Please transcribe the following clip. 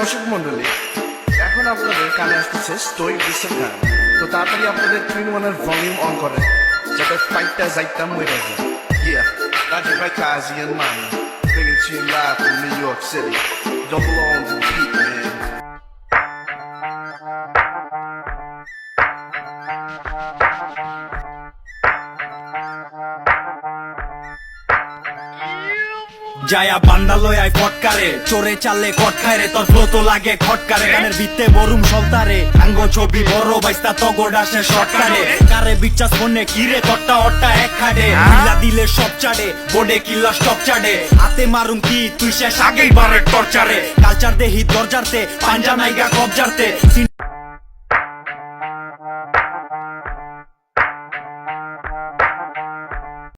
দর্শক মন্ডলী, এখন আপনাদের কানে আসতেছে স্টোইক বিশ্বের গান। তো তাড়াতাড়ি আপনাদের 3-1-এর ভলিউম অন করেন, যাতে ফাইটটা যাইতাম হয়ে যায়। Yeah, Roger by Kazi and Mama, bringing to you live from New York City. Double on the beat, man. যায়া বান্দালয় আই ফটকারে চোরে চালে কটকায় রে তোর ফ্লো তো লাগে খটকারে গানের ভিত্তে বরুম সলতারে আঙ্গ ছবি বড় বাইস্তা তগোড আসে শর্টকারে কারে বিচাস ফোনে কিরে তট্টা অট্টা এক খাডে মিলা দিলে সব চাডে বোর্ডে কিল্লা স্টপ চাডে হাতে মারুম কি তুই শেষ আগেই বারে টর্চারে কালচার দেহি দরজারতে পাঞ্জা নাইগা কবজারতে